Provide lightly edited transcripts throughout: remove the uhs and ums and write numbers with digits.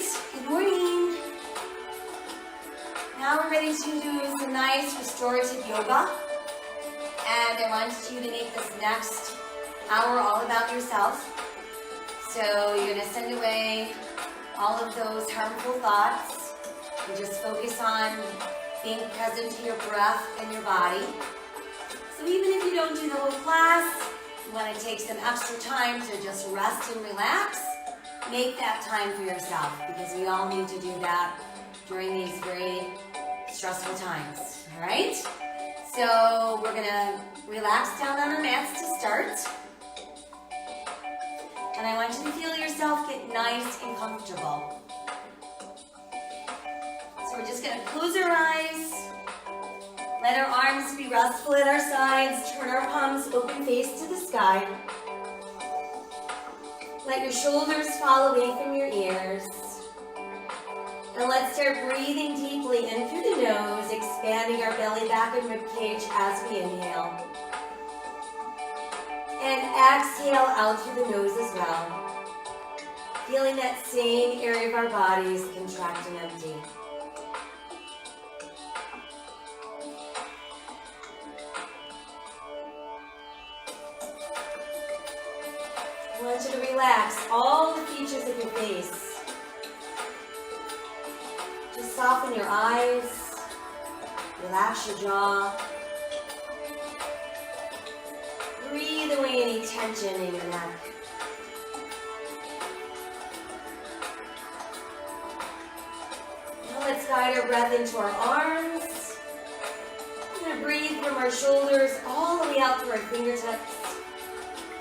right, good morning. Now we're ready to do some nice restorative yoga. And I want you to make this next hour all about yourself. So you're going to send away all of those harmful thoughts and just focus on being present to your breath and your body. So even if you don't do the whole class, you want to take some extra time to just rest and relax, make that time for yourself, because we all need to do that during these very stressful times, all right? So we're going to relax down on our mats to start. And I want you to feel yourself get nice and comfortable. So we're just going to close our eyes. Let our arms be restful at our sides. Turn our palms open face to the sky. Let your shoulders fall away from your ears. And let's start breathing deeply in through the nose, expanding our belly back and ribcage as we inhale. And exhale out through the nose as well. Feeling that same area of our bodies contract and empty. I want you to relax all the features of your face. Just soften your eyes, relax your jaw. Breathe away any tension in your neck. Now let's guide our breath into our arms. We're going to breathe from our shoulders all the way out through our fingertips.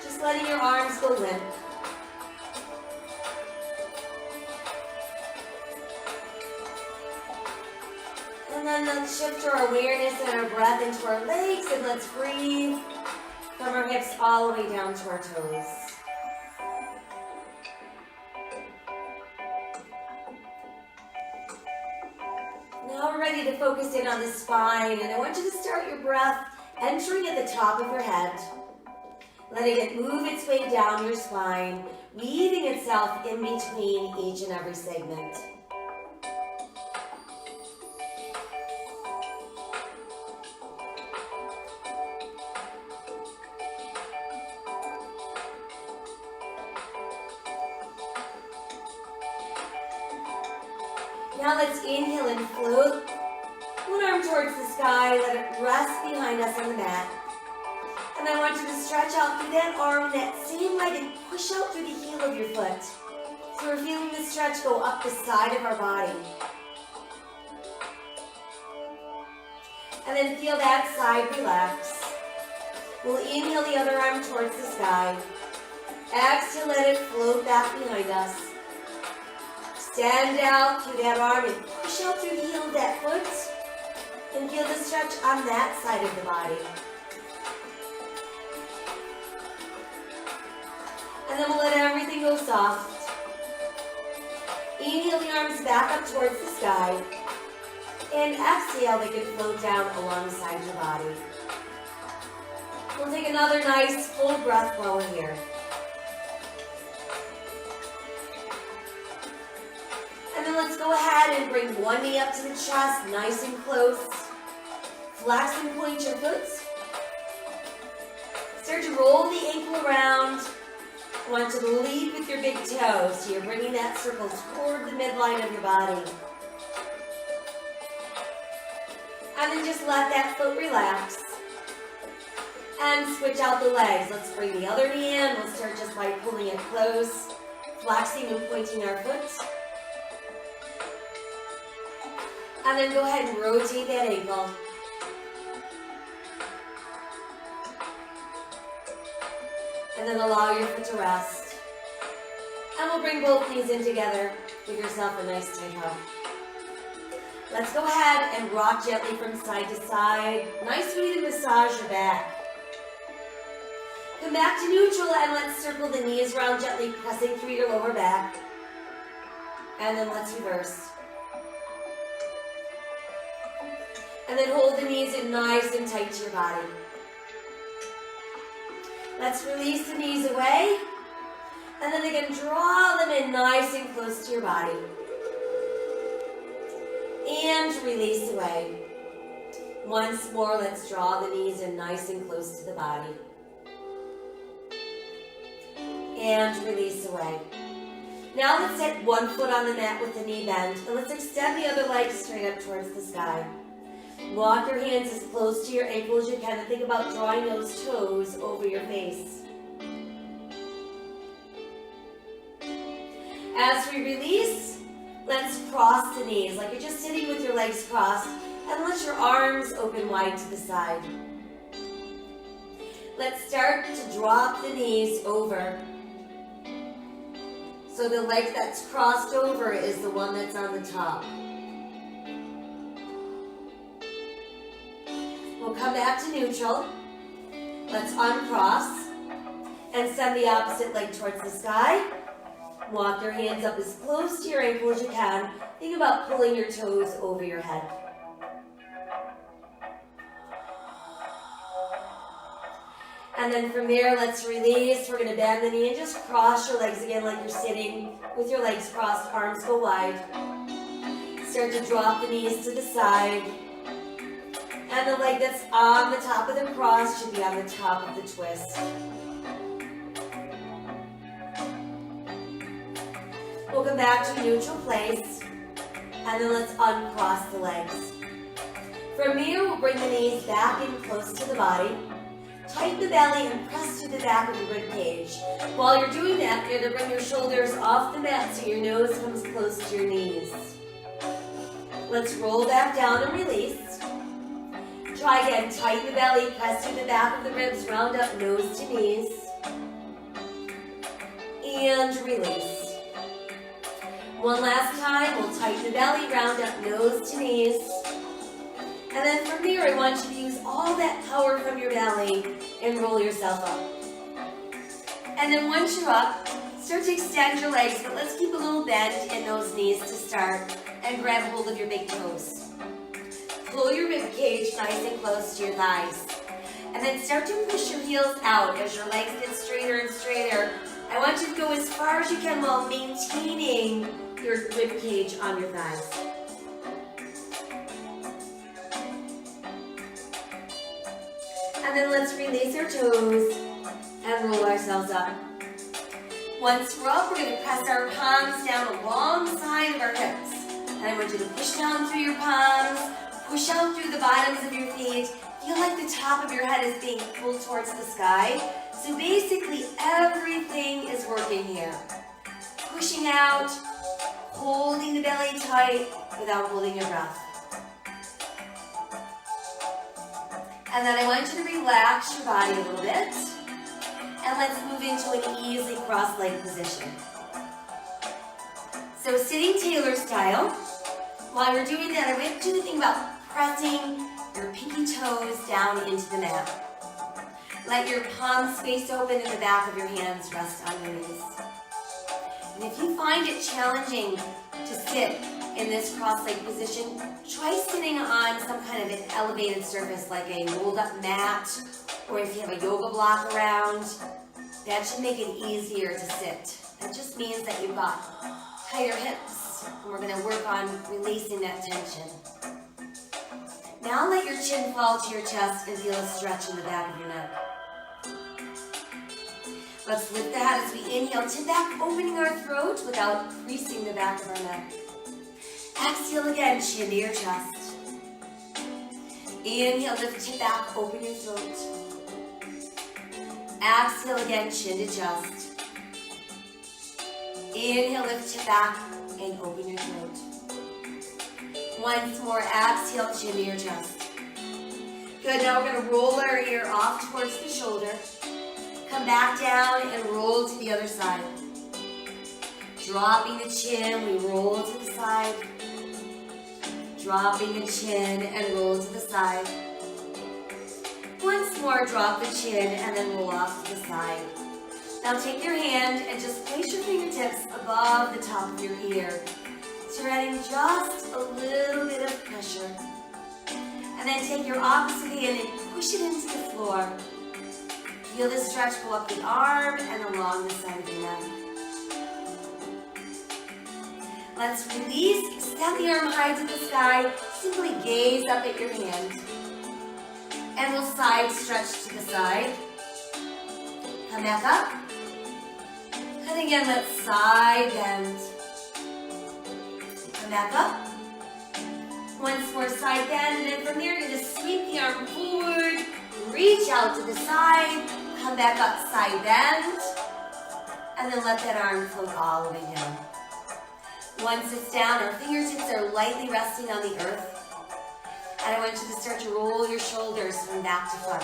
Just letting your arms go limp. And then let's shift our awareness and our breath into our legs, and let's breathe from our hips all the way down to our toes. Now we're ready to focus in on the spine, and I want you to start your breath entering at the top of your head, letting it move its way down your spine, weaving itself in between each and every segment. Now let's inhale and float one arm towards the sky, let it rest behind us on the mat. And I want you to stretch out through that arm, that same leg, and push out through the heel of your foot. So we're feeling the stretch go up the side of our body. And then feel that side relax. We'll inhale the other arm towards the sky. Exhale, let it float back behind us. Stand out through that arm and push out through the heel of that foot. And feel the stretch on that side of the body. And then we'll let everything go soft. Inhale the arms back up towards the sky. And exhale, they can float down alongside your body. We'll take another nice full breath while we're here. And then let's go ahead and bring one knee up to the chest, nice and close. Flex and point your foot. Start to roll the ankle around. I want you to lead with your big toes. So you're bringing that circle toward the midline of your body. And then just let that foot relax. And switch out the legs. Let's bring the other knee in. We'll start just by pulling it close, flexing and pointing our foot. And then go ahead and rotate that ankle. And then allow your foot to rest. And we'll bring both knees in together. Give yourself a nice tight hug. Let's go ahead and rock gently from side to side. Nice way to massage your back. Come back to neutral and let's circle the knees around gently, pressing through your lower back. And then let's reverse. And then hold the knees in nice and tight to your body. Let's release the knees away. And then again, draw them in nice and close to your body. and release away. Once more, let's draw the knees in nice and close to the body. And release away. Now let's set one foot on the mat with the knee bend, and let's extend the other leg straight up towards the sky. Walk your hands as close to your ankles as you can, and think about drawing those toes over your face. As we release, let's cross the knees, like you're just sitting with your legs crossed, and let your arms open wide to the side. Let's start to drop the knees over. So the leg that's crossed over is the one that's on the top. We'll come back to neutral. Let's uncross and send the opposite leg towards the sky. Walk your hands up as close to your ankle as you can. Think about pulling your toes over your head. And then from there, let's release. We're going to bend the knee and just cross your legs again like you're sitting with your legs crossed, arms go wide. Start to drop the knees to the side. And the leg that's on the top of the cross should be on the top of the twist. We'll come back to neutral place. And then let's uncross the legs. From here, we'll bring the knees back in close to the body. Tighten the belly and press through the back of the rib cage. While you're doing that, you're going to bring your shoulders off the mat so your nose comes close to your knees. Let's roll back down and release. Try again, tighten the belly, press through the back of the ribs, round up nose to knees. And release. One last time, we'll tighten the belly, round up nose to knees. And then from here, I want you to use all that power from your belly and roll yourself up. And then once you're up, start to extend your legs, but let's keep a little bend in those knees to start and grab hold of your big toes. Pull your rib cage nice and close to your thighs. And then start to push your heels out as your legs get straighter and straighter. I want you to go as far as you can while maintaining your rib cage on your thighs. And then let's release our toes and roll ourselves up. Once we're up, we're going to press our palms down alongside of our hips. And I want you to push down through your palms, push out through the bottoms of your feet. Feel like the top of your head is being pulled towards the sky. So basically everything is working here. Pushing out, holding the belly tight without holding your breath. And then I want you to relax your body a little bit. And let's move into an easy cross-leg position. So sitting tailor style. While you're doing that, I want you to think about pressing your pinky toes down into the mat. Let your palms face open and the back of your hands rest on your knees. And if you find it challenging to sit in this cross-leg position, try sitting on some kind of an elevated surface like a rolled-up mat, or if you have a yoga block around, that should make it easier to sit. That just means that you've got tighter hips, and we're going to work on releasing that tension. Now let your chin fall to your chest and feel a stretch in the back of your neck. Let's lift the head as we inhale, tip back, opening our throat without creasing the back of our neck. Exhale again, chin to your chest. Inhale, lift, tip back, open your throat. Exhale again, chin to chest. Inhale, lift, tip back, and open your throat. Once more, exhale, chin to your chest. Good, now we're going to roll our ear off towards the shoulder. Come back down and roll to the other side. Dropping the chin, we roll to the side. Dropping the chin and roll to the side. Once more, drop the chin and then roll off to the side. Now take your hand and just place your fingertips above the top of your ear. So you're adding just a little bit of pressure. And then take your opposite hand and push it into the floor. Feel the stretch go up the arm and along the side of your neck. Let's release, extend the arm high to the sky, simply gaze up at your hand. And we'll side stretch to the side. Come back up. And again, let's side bend. Come back up. Once more side bend, and then from here, you're going to sweep the arm forward, reach out to the side, come back up, side bend, and then let that arm float all the way down. Once it's down, our fingertips are lightly resting on the earth. And I want you to start to roll your shoulders from back to front.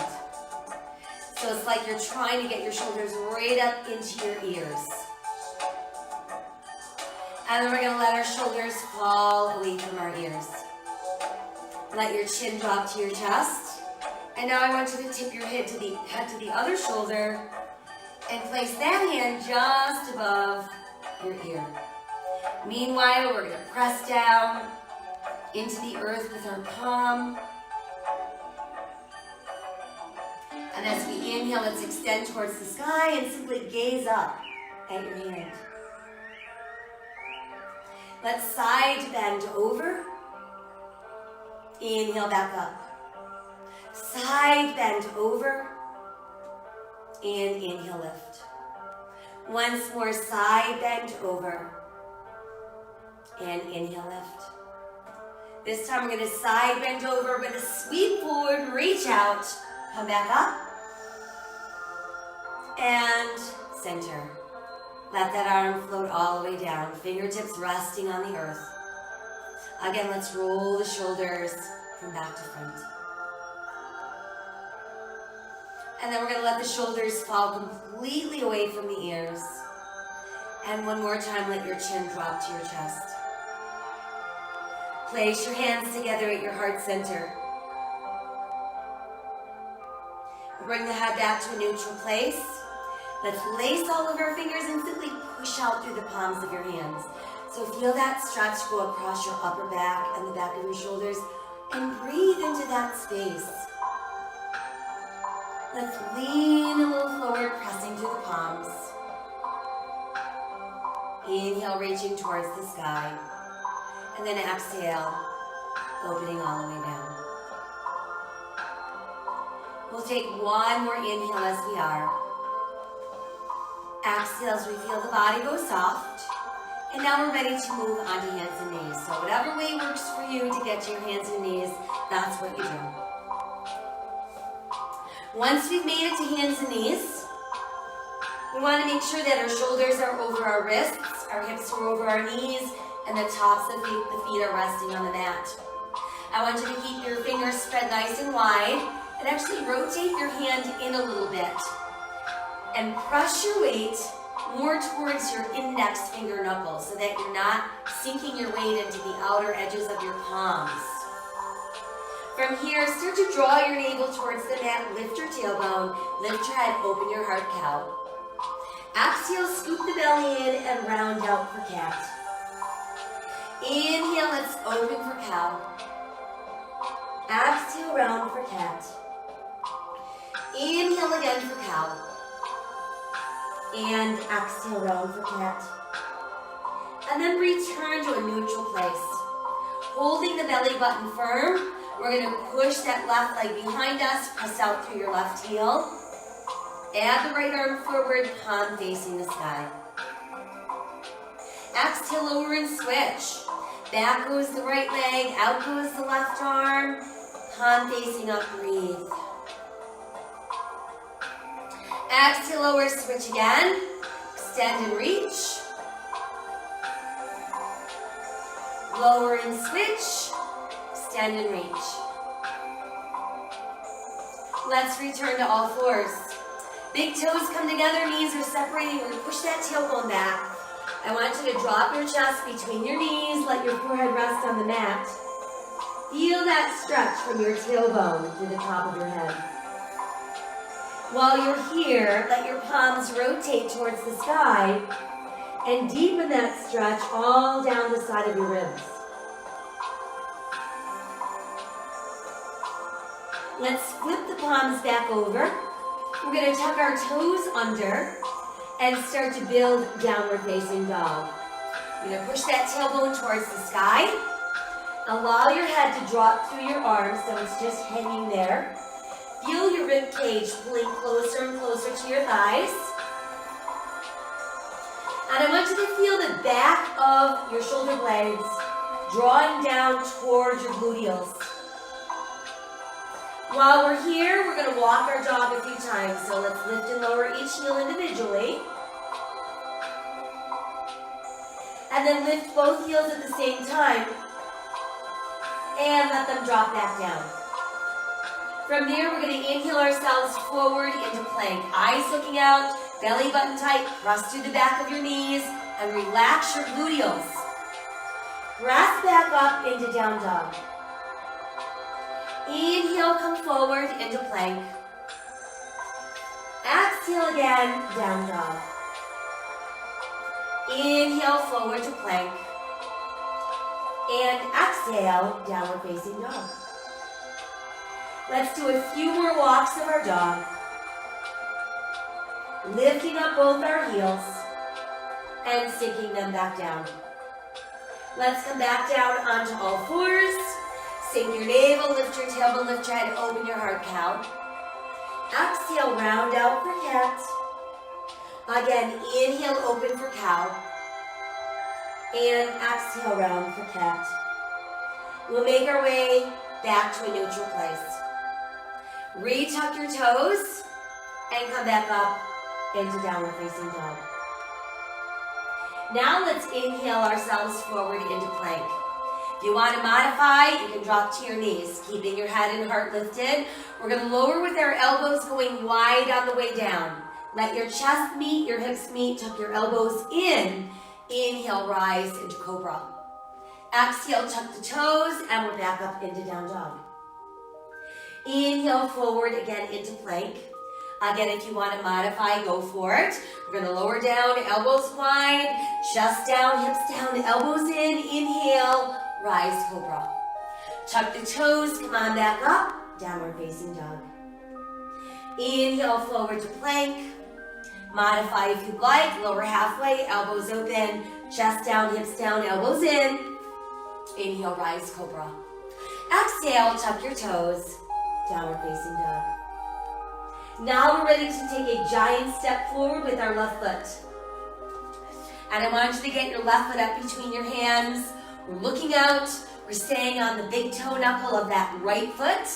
So it's like you're trying to get your shoulders right up into your ears. And then we're going to let our shoulders fall away from our ears. Let your chin drop to your chest. And now I want you to tip your head to the other shoulder and place that hand just above your ear. Meanwhile, we're going to press down into the earth with our palm. And as we inhale, let's extend towards the sky and simply gaze up at your hand. Let's side bend over. Inhale back up. Side bend over. And inhale, lift. Once more, side bend over. And inhale, lift. This time we're going to side bend over. We're going to sweep forward, reach out, come back up. And center. Let that arm float all the way down. Fingertips resting on the earth. Again, let's roll the shoulders from back to front. And then we're going to let the shoulders fall completely away from the ears. And one more time, let your chin drop to your chest. Place your hands together at your heart center. Bring the head back to a neutral place. Let's lace all of our fingers and simply push out through the palms of your hands. So feel that stretch go across your upper back and the back of your shoulders, and breathe into that space. Let's lean a little forward, pressing through the palms. Inhale, reaching towards the sky. And then exhale, opening all the way down. We'll take one more inhale as we are. Exhale as we feel the body go soft. And now we're ready to move on to hands and knees. So whatever way works for you to get to your hands and knees, that's what you do. Once we've made it to hands and knees, we want to make sure that our shoulders are over our wrists, our hips are over our knees, and the tops of the feet are resting on the mat. I want you to keep your fingers spread nice and wide, and actually rotate your hand in a little bit. And press your weight more towards your index finger knuckles so that you're not sinking your weight into the outer edges of your palms. From here, start to draw your navel towards the mat, lift your tailbone, lift your head, open your heart, cow. Exhale, scoop the belly in and round out for cat. Inhale, let's open for cow. Exhale, round for cat. Inhale again for cow. And exhale, round for cat. And then return to a neutral place. Holding the belly button firm, we're going to push that left leg behind us, press out through your left heel. Add the right arm forward, palm facing the sky. Exhale, lower and switch. Back goes the right leg, out goes the left arm, palm facing up, breathe. Exhale, lower, switch again. Extend and reach. Lower and switch. Extend and reach. Let's return to all fours. Big toes come together, knees are separating. We're going to push that tailbone back. I want you to drop your chest between your knees. Let your forehead rest on the mat. Feel that stretch from your tailbone to the top of your head. While you're here, let your palms rotate towards the sky and deepen that stretch all down the side of your ribs. Let's flip the palms back over. We're going to tuck our toes under and start to build downward facing dog. You're going to push that tailbone towards the sky. Allow your head to drop through your arms so it's just hanging there. Feel your rib cage pulling closer and closer to your thighs. And I want you to feel the back of your shoulder blades drawing down towards your gluteals. While we're here, we're going to walk our dog a few times. So let's lift and lower each heel individually. And then lift both heels at the same time. And let them drop back down. From there, we're going to inhale ourselves forward into plank. Eyes looking out, belly button tight, press through the back of your knees, and relax your gluteals. Press back up into down dog. Inhale, come forward into plank. Exhale again, down dog. Inhale, forward to plank. And exhale, downward facing dog. Let's do a few more walks of our dog. Lifting up both our heels and sinking them back down. Let's come back down onto all fours. Sink your navel, lift your tailbone, lift your head, open your heart, cow. Exhale, round out for cat. Again, inhale, open for cow. And exhale, round for cat. We'll make our way back to a neutral place. Retuck your toes and come back up into downward facing dog. Now let's inhale ourselves forward into plank. If you want to modify, you can drop to your knees, keeping your head and heart lifted. We're going to lower with our elbows going wide on the way down. Let your chest meet, your hips meet, tuck your elbows in. Inhale, rise into cobra. Exhale, tuck the toes, and we're back up into down dog. Inhale, forward again into plank. Again, if you want to modify, go for it. We're going to lower down, elbows wide, chest down, hips down, elbows in. Inhale, rise cobra. Tuck the toes, come on back up, downward facing dog. Inhale, forward to plank. Modify if you'd like, lower halfway, elbows open, chest down, hips down, elbows in. Inhale, rise cobra. Exhale, tuck your toes, downward facing dog. Now we're ready to take a giant step forward with our left foot. And I want you to get your left foot up between your hands. We're looking out, we're staying on the big toe knuckle of that right foot.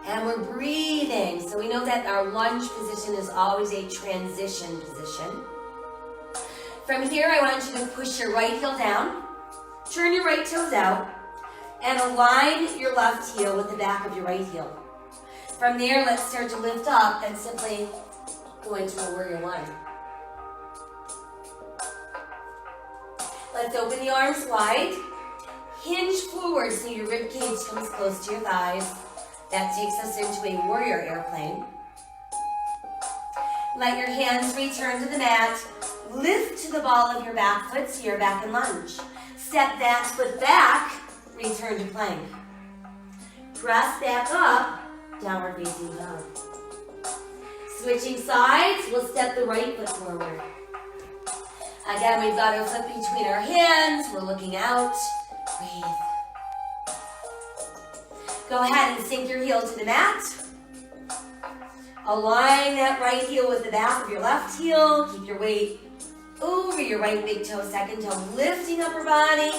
And we're breathing. So we know that our lunge position is always a transition position. From here, I want you to push your right heel down, turn your right toes out, and align your left heel with the back of your right heel. From there, let's start to lift up and simply go into a warrior one. Let's open the arms wide. Hinge forward so your rib cage comes close to your thighs. That takes us into a warrior airplane. Let your hands return to the mat. Lift to the ball of your back foot so you're back in lunge. Step that foot back, return to plank. Press back up, downward facing dog. Switching sides, we'll step the right foot forward. Again, we've got our foot between our hands. We're looking out. Breathe. Go ahead and sink your heel to the mat. Align that right heel with the back of your left heel. Keep your weight over your right big toe, second toe, lifting upper body,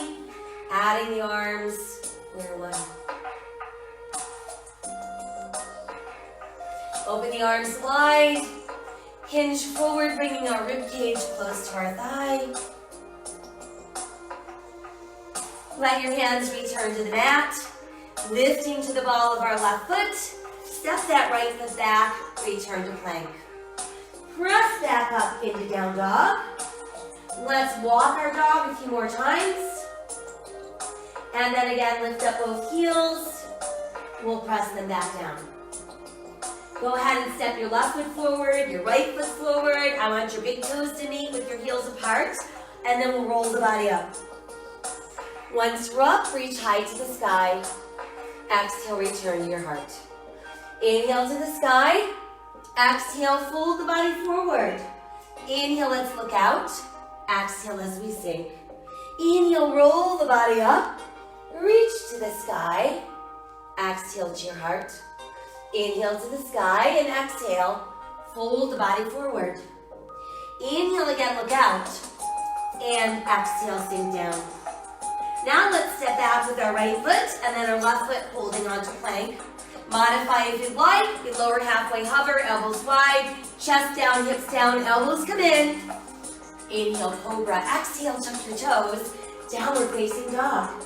adding the arms, warrior one. Open the arms wide, hinge forward, bringing our rib cage close to our thigh. Let your hands return to the mat. Lifting to the ball of our left foot, step that right foot back, return to plank. Press back up into down dog. Let's walk our dog a few more times. And then again, lift up both heels. We'll press them back down. Go ahead and step your left foot forward, your right foot forward. I want your big toes to meet with your heels apart. And then we'll roll the body up. Once we're up, reach high to the sky. Exhale, return to your heart. Inhale to the sky. Exhale, fold the body forward. Inhale, let's look out. Exhale as we sink. Inhale, roll the body up. Reach to the sky. Exhale to your heart. Inhale to the sky and exhale. Fold the body forward. Inhale again, look out. And exhale, sink down. Now let's step back with our right foot and then our left foot holding onto plank. Modify if you'd like. You lower halfway hover, elbows wide, chest down, hips down, elbows come in. Inhale, cobra. Exhale, tuck your toes. Downward facing dog.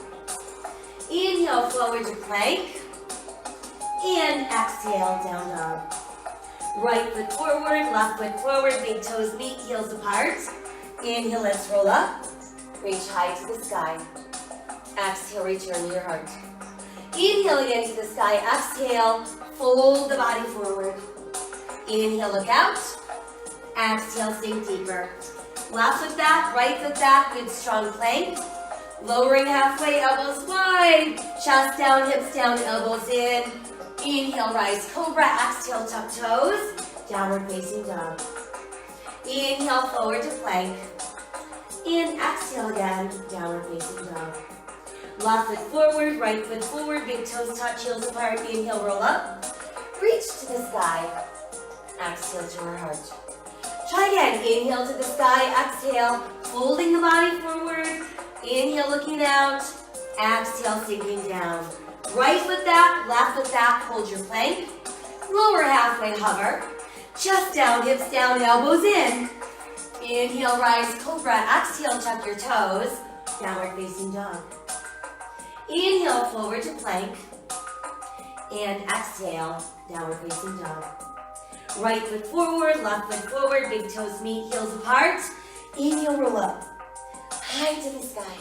Inhale, forward to plank. And exhale, down dog. Right foot forward, left foot forward, big toes meet, heels apart. Inhale, let's roll up. Reach high to the sky. Exhale, return to your heart. Inhale again to the sky. Exhale, fold the body forward. Inhale, look out. Exhale, sink deeper. Left foot back, right foot back, good strong plank. Lowering halfway, elbows wide. Chest down, hips down, elbows in. Inhale, rise, cobra. Exhale, tuck toes. Downward facing dog. Inhale, forward to plank. And exhale again, downward facing dog. Left foot forward, right foot forward, big toes touch, heels apart. Inhale, roll up. Reach to the sky. Exhale to our heart. Try again. Inhale to the sky, exhale, folding the body forward. Inhale, looking out. Exhale, sinking down. Right foot back, left foot back, hold your plank. Lower halfway hover. Chest down, hips down, elbows in. Inhale, rise, cobra. Exhale, tuck your toes. Downward facing dog. Inhale, forward to plank. And exhale, downward facing dog. Right foot forward, left foot forward, big toes meet, heels apart. Inhale, roll up. High to the sky.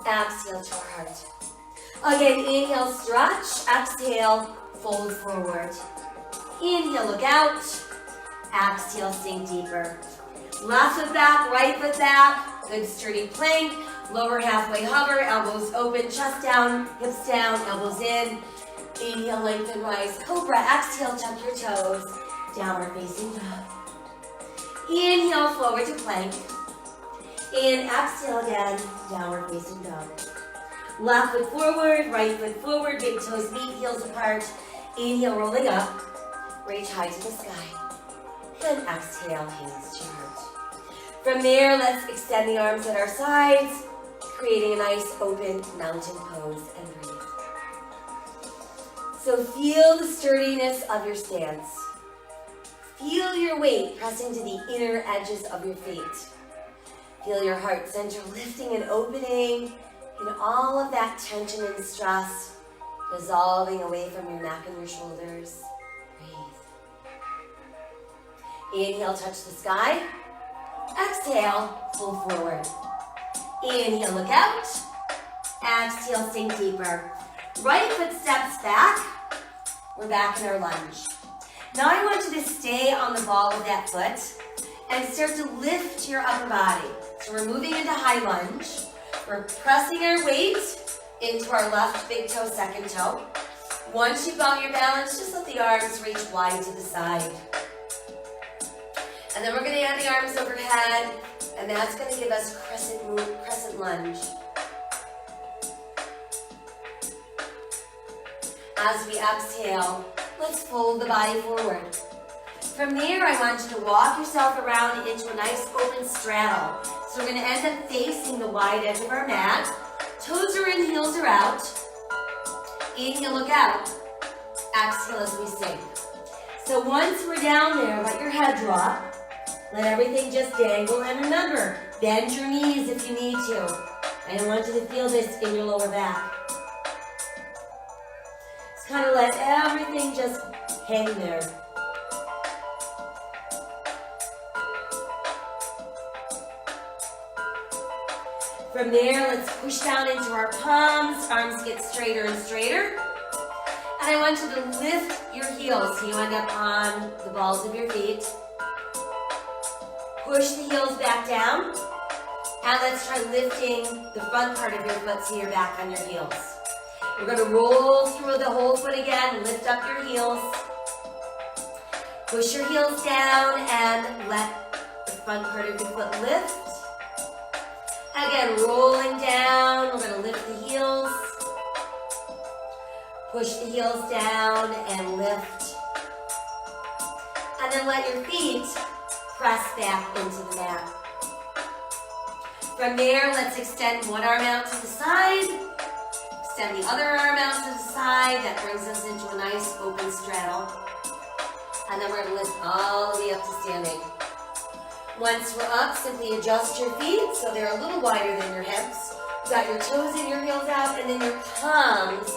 Exhale to our heart. Again, inhale, stretch. Exhale, fold forward. Inhale, look out. Exhale, sink deeper. Left foot back, right foot back. Good sturdy plank. Lower halfway hover, elbows open, chest down, hips down, elbows in. Inhale, lengthen, rise, cobra. Exhale, tuck your toes. Downward facing dog. Inhale, forward to plank. And exhale again, downward facing dog. Left foot forward, right foot forward, big toes meet, heels apart. Inhale, rolling up. Reach high to the sky. And exhale, hands to your heart. From there, let's extend the arms at our sides, creating a nice open mountain pose and breathe. So feel the sturdiness of your stance. Feel your weight pressing to the inner edges of your feet. Feel your heart center lifting and opening, and all of that tension and stress dissolving away from your neck and your shoulders. Breathe. Inhale, touch the sky. Exhale, pull forward. Inhale, look out. Exhale, sink deeper. Right foot steps back. We're back in our lunge. Now I want you to stay on the ball of that foot and start to lift your upper body. So we're moving into high lunge. We're pressing our weight into our left big toe, second toe. Once you've got your balance, just let the arms reach wide to the side. And then we're going to add the arms overhead, and that's going to give us crescent lunge. As we exhale, let's fold the body forward. From there, I want you to walk yourself around into a nice open straddle. So we're going to end up facing the wide edge of our mat. Toes are in, heels are out. Inhale, look out. Exhale as we sink. So once we're down there, let your head drop. Let everything just dangle. And remember, bend your knees if you need to. I don't want you to feel this in your lower back. Just kind of let everything just hang there. From there, let's push down into our palms. Arms get straighter and straighter. And I want you to lift your heels so you end up on the balls of your feet. Push the heels back down. And let's try lifting the front part of your foot so you're back on your heels. We're going to roll through the whole foot again. Lift up your heels. Push your heels down and let the front part of your foot lift. Again, hand rolling down. We're going to lift the heels. Push the heels down and lift. And then let your feet press back into the mat. From there, let's extend one arm out to the side. Extend the other arm out to the side. That brings us into a nice open straddle. And then we're going to lift all the way up to standing. Once we're up, simply adjust your feet so they're a little wider than your hips. You got your toes and your heels out, and then your palms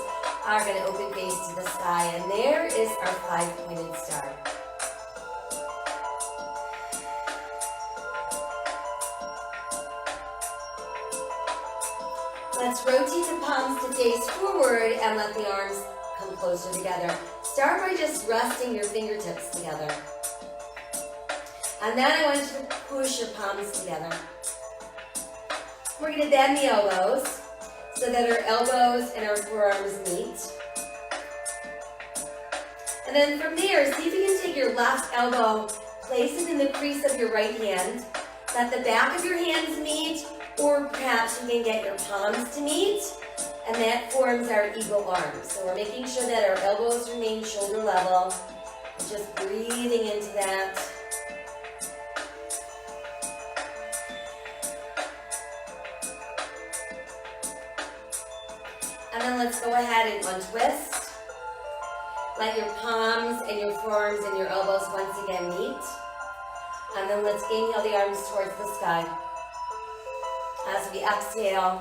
are going to open face to the sky. And there is our 5-pointed star. Let's rotate the palms to face forward and let the arms come closer together. Start by just resting your fingertips together. And then I want you to push your palms together. We're going to bend the elbows so that our elbows and our forearms meet. And then from there, see if you can take your left elbow, place it in the crease of your right hand. Let the back of your hands meet, or perhaps you can get your palms to meet. And that forms our eagle arms. So we're making sure that our elbows remain shoulder level. Just breathing into that. And then let's go ahead and untwist. Let your palms and your forearms and your elbows once again meet. And then let's inhale the arms towards the sky. As we exhale,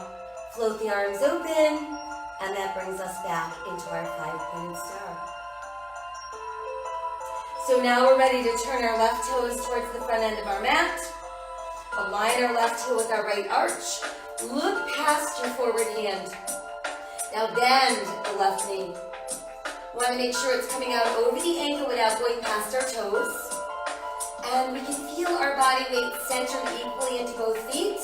float the arms open, and that brings us back into our 5-pointed star. So now we're ready to turn our left toes towards the front end of our mat. Align our left heel with our right arch. Look past your forward hand. Now bend the left knee. We want to make sure it's coming out over the ankle without going past our toes. And we can feel our body weight centered equally into both feet.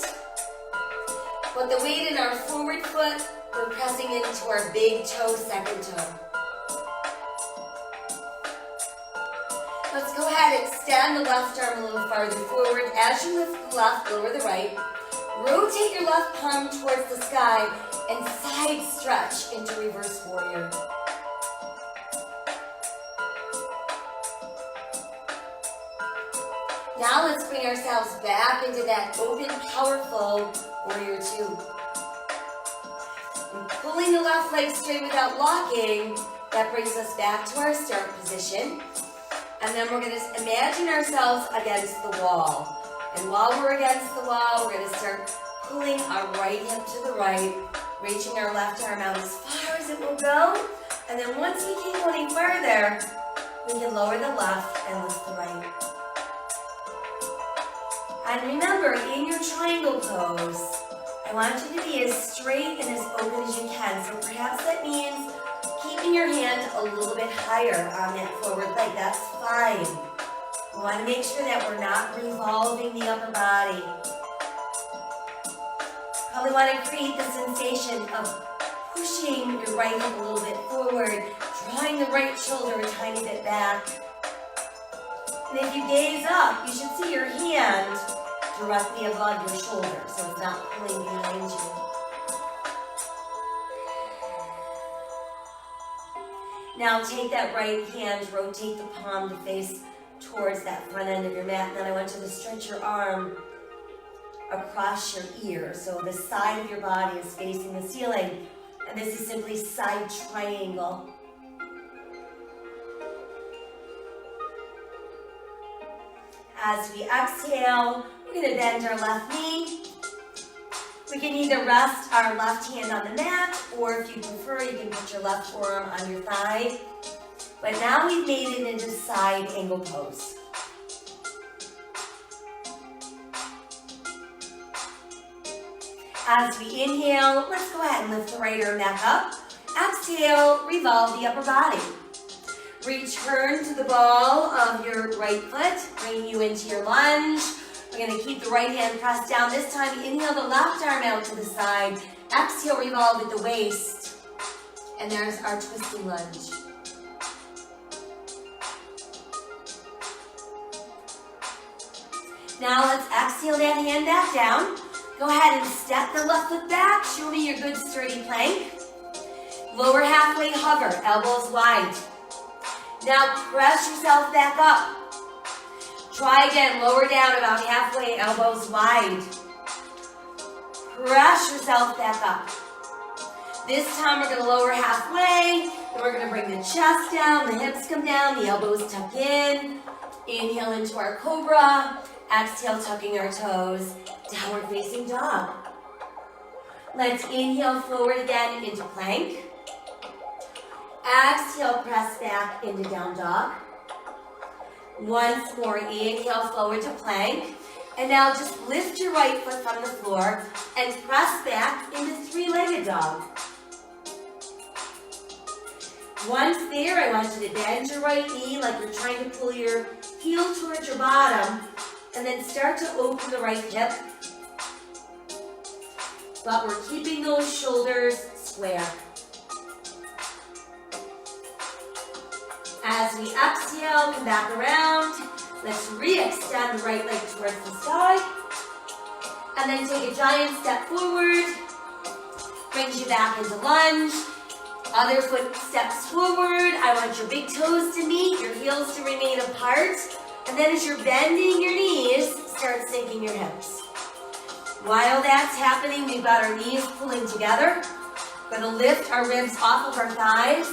But the weight in our forward foot, we're pressing into our big toe, second toe. Let's go ahead and extend the left arm a little farther forward. As you lift the left, lower the right. Rotate your left palm towards the sky and side stretch into reverse warrior. Now let's bring ourselves back into that open, powerful warrior 2. And pulling the left leg straight without locking, that brings us back to our start position. And then we're going to imagine ourselves against the wall. And while we're against the wall, we're going to start pulling our right hip to the right, reaching our left arm out as far as it will go. And then once we keep going further, we can lower the left and lift the right. And remember, in your triangle pose, I want you to be as straight and as open as you can. So perhaps that means keeping your hand a little bit higher on that forward leg. That's fine. We want to make sure that we're not revolving the upper body. Probably want to create the sensation of pushing your right hip a little bit forward, drawing the right shoulder a tiny bit back. And if you gaze up, you should see your hand directly above your shoulder, so it's not pulling behind you. Now take that right hand, rotate the palm to face towards that front end of your mat. And then I want you to stretch your arm across your ear. So the side of your body is facing the ceiling. And this is simply side triangle. As we exhale, we're going to bend our left knee. We can either rest our left hand on the mat, or if you prefer, you can put your left forearm on your thigh. But now we've made it into side angle pose. As we inhale, let's go ahead and lift the right arm back up. Exhale, revolve the upper body. Return to the ball of your right foot, bringing you into your lunge. We're going to keep the right hand pressed down. This time, inhale the left arm out to the side. Exhale, revolve at the waist. And there's our twisting lunge. Now let's exhale that hand back down. Go ahead and step the left foot back. Show me your good sturdy plank. Lower halfway hover, elbows wide. Now press yourself back up. Try again, lower down about halfway, elbows wide. Press yourself back up. This time we're going to lower halfway, then we're going to bring the chest down, the hips come down, the elbows tuck in. Inhale into our cobra. Exhale, tucking our toes. Downward facing dog. Let's inhale forward again into plank. Exhale, press back into down dog. Once more, inhale forward to plank. And now just lift your right foot from the floor and press back into three-legged dog. Once there, I want you to bend your right knee like you're trying to pull your heel towards your bottom, and then start to open the right hip. But we're keeping those shoulders square. As we exhale, come back around. Let's re-extend the right leg towards the sky. And then take a giant step forward. Brings you back into lunge. Other foot steps forward. I want your big toes to meet, your heels to remain apart. And then as you're bending your knees, start sinking your hips. While that's happening, we've got our knees pulling together. We're going to lift our ribs off of our thighs.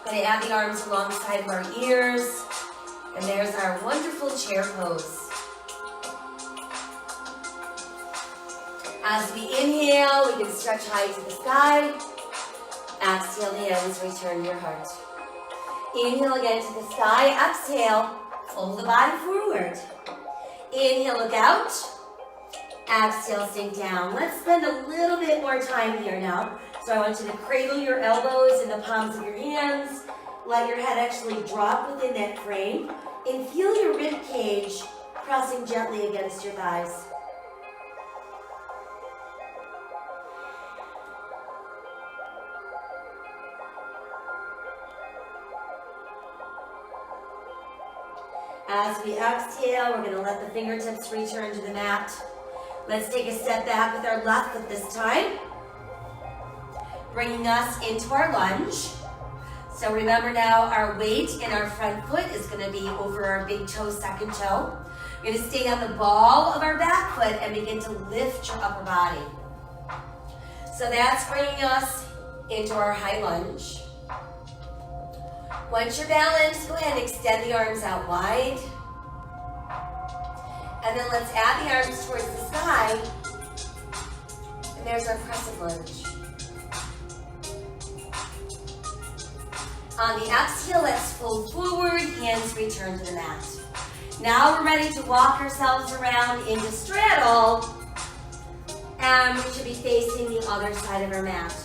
Going to add the arms alongside of our ears. And there's our wonderful chair pose. As we inhale, we can stretch high to the sky. Exhale, hands, return your heart. Inhale again to the sky. Exhale, fold the body forward. Inhale, look out. Exhale, sink down. Let's spend a little bit more time here now. So I want you to cradle your elbows in the palms of your hands. Let your head actually drop within that frame. And feel your rib cage pressing gently against your thighs. As we exhale, we're going to let the fingertips return to the mat. Let's take a step back with our left foot this time, bringing us into our lunge. So remember now, our weight in our front foot is going to be over our big toe, second toe. We're going to stay on the ball of our back foot and begin to lift your upper body. So that's bringing us into our high lunge. Once you're balanced, go ahead and extend the arms out wide. And then let's add the arms towards the sky. And there's our crescent lunge. On the exhale, let's fold forward, hands return to the mat. Now we're ready to walk ourselves around into straddle. And we should be facing the other side of our mat.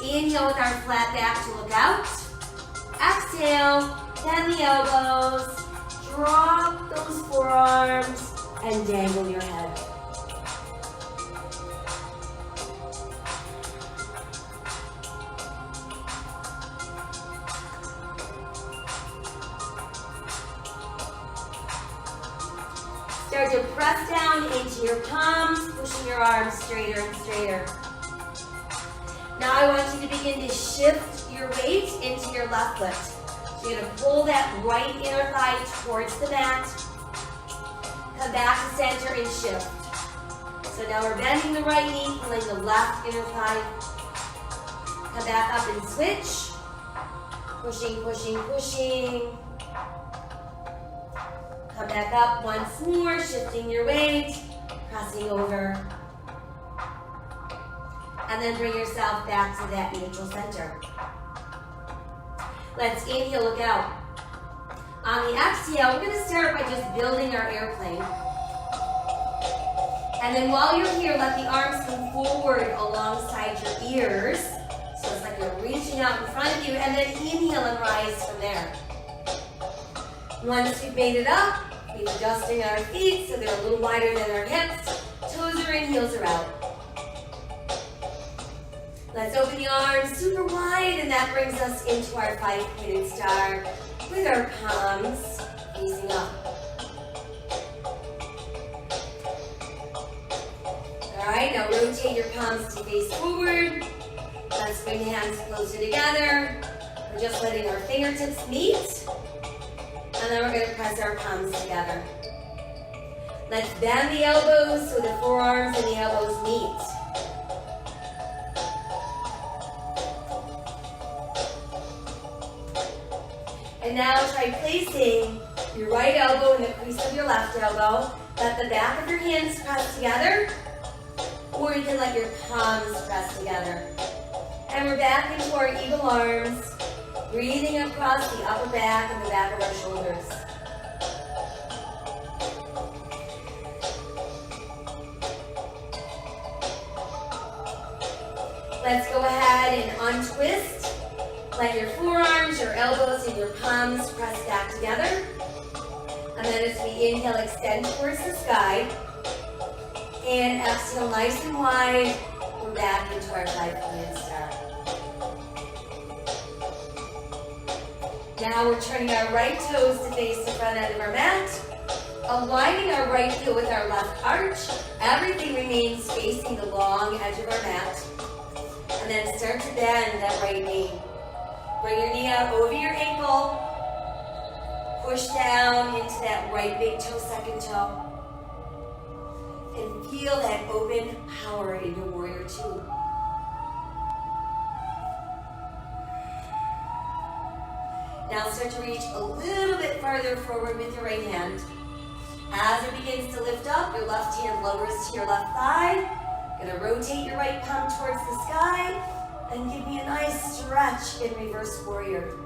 Inhale with our flat back to look out. Exhale, bend the elbows, drop those forearms, and dangle your head. Start to press down into your palms, pushing your arms straighter and straighter. Now I want you to begin to shift your weight into your left foot. So you're going to pull that right inner thigh towards the mat. Come back to center and shift. So now we're bending the right knee, pulling the left inner thigh. Come back up and switch. Pushing, pushing, pushing. Come back up once more, shifting your weight, pressing over. And then bring yourself back to that neutral center. Let's inhale, look out. On the exhale, we're going to start by just building our airplane. And then while you're here, let the arms come forward alongside your ears. So it's like you're reaching out in front of you, and then inhale and rise from there. Once we've made it up, keep adjusting our feet so they're a little wider than our hips. Toes are in, heels are out. Let's open the arms super wide, and that brings us into our five-pointed star with our palms facing up. Now rotate your palms to face forward. Let's bring the hands closer together. We're just letting our fingertips meet. And then we're going to press our palms together. Let's bend the elbows so the forearms and the elbows meet. And now try placing your right elbow in the crease of your left elbow. Let the back of your hands press together, or you can let your palms press together. And we're back into our eagle arms, breathing across the upper back and the back of our shoulders. Let's go ahead and untwist. Let your forearms, your elbows, and your palms press back together. And then as we inhale, extend towards the sky. And exhale nice and wide. We're back into our 5-pointed star. Now we're turning our right toes to face the front end of our mat. Aligning our right heel with our left arch. Everything remains facing the long edge of our mat. And then start to bend that right knee. Bring your knee out over your ankle. Push down into that right big toe, second toe. And feel that open power in your warrior two. Now start to reach a little bit farther forward with your right hand. As it begins to lift up, your left hand lowers to your left thigh. You're going to rotate your right palm towards the sky. And give me a nice stretch in reverse warrior.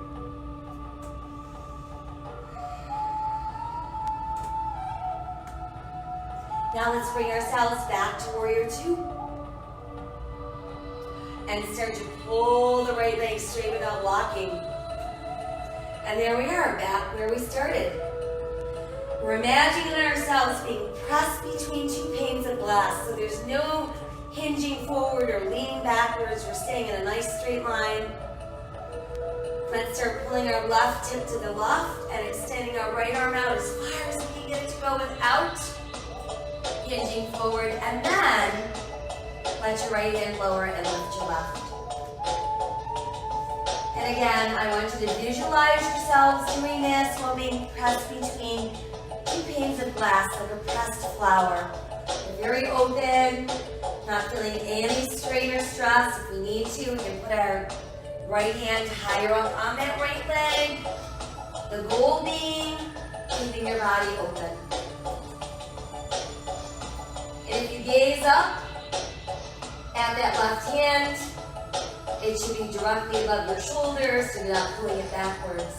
Now let's bring ourselves back to warrior two. And start to pull the right leg straight without locking. And there we are, back where we started. We're imagining ourselves being pressed between two panes of glass. So there's no hinging forward or leaning backwards. We're staying in a nice straight line. Let's start pulling our left hip to the left and extending our right arm out as far as we can get it to go without hinging forward. And then let your right hand lower and lift your left. And again, I want you to visualize yourselves doing this while being pressed between two panes of glass like a pressed flower. You're very open. Not feeling any strain or stress. If we need to, we can put our right hand higher up on that right leg. The goal being keeping your body open. And if you gaze up at that left hand, it should be directly above your shoulders so you're not pulling it backwards.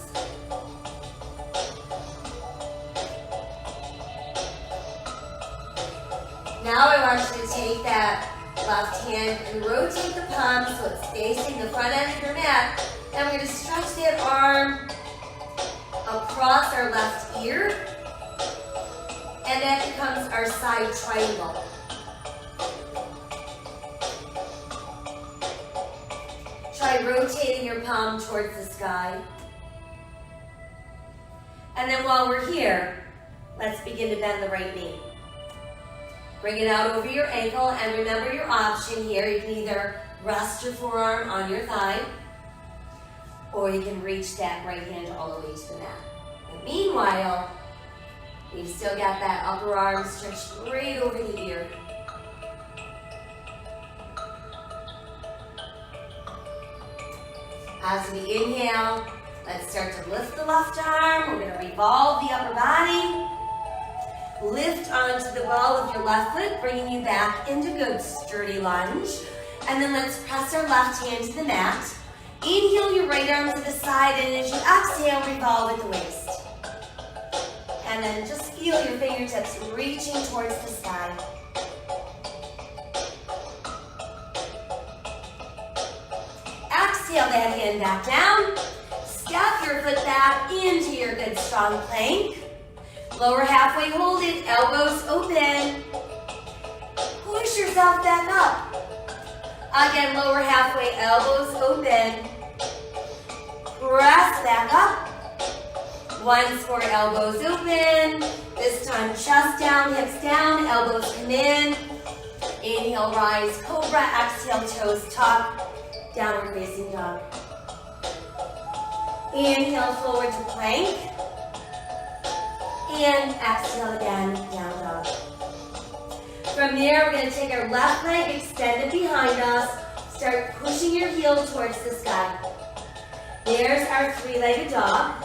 Now I want you to take that left hand and rotate the palm so it's facing the front end of your mat. And we're going to stretch that arm across our left ear. And that becomes our side triangle. Try rotating your palm towards the sky. And then while we're here, let's begin to bend the right knee. Bring it out over your ankle, and remember your option here. You can either rest your forearm on your thigh, or you can reach that right hand all the way to the mat. And meanwhile, we've still got that upper arm stretched right over the ear. As we inhale, let's start to lift the left arm. We're going to revolve the upper body. Lift onto the ball of your left foot, bringing you back into good sturdy lunge. And then let's press our left hand to the mat. Inhale your right arm to the side, and as you exhale, revolve at the waist. And then just feel your fingertips reaching towards the sky. Exhale that hand back down. Step your foot back into your good strong plank. Lower halfway, hold it, elbows open. Push yourself back up. Again, lower halfway, elbows open. Press back up. Once more, elbows open. This time, chest down, hips down, elbows come in. Inhale, rise, cobra. Exhale, toes tuck, downward facing dog. Inhale, forward to plank. And exhale again, down dog. From there, we're going to take our left leg, extend it behind us. Start pushing your heel towards the sky. There's our three-legged dog.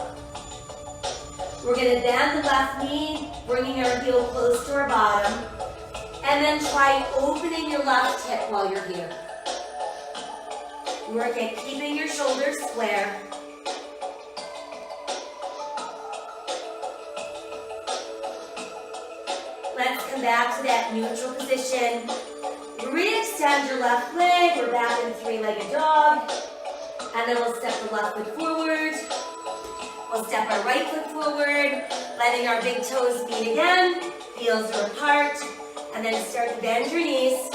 We're going to bend the left knee, bringing our heel close to our bottom. And then try opening your left hip while you're here. Work at keeping your shoulders square. Let's come back to that neutral position. Re-extend your left leg. We're back in three-legged dog. And then we'll step the left foot forward. We'll step our right foot forward, letting our big toes meet again. Heels are apart. And then start to bend your knees.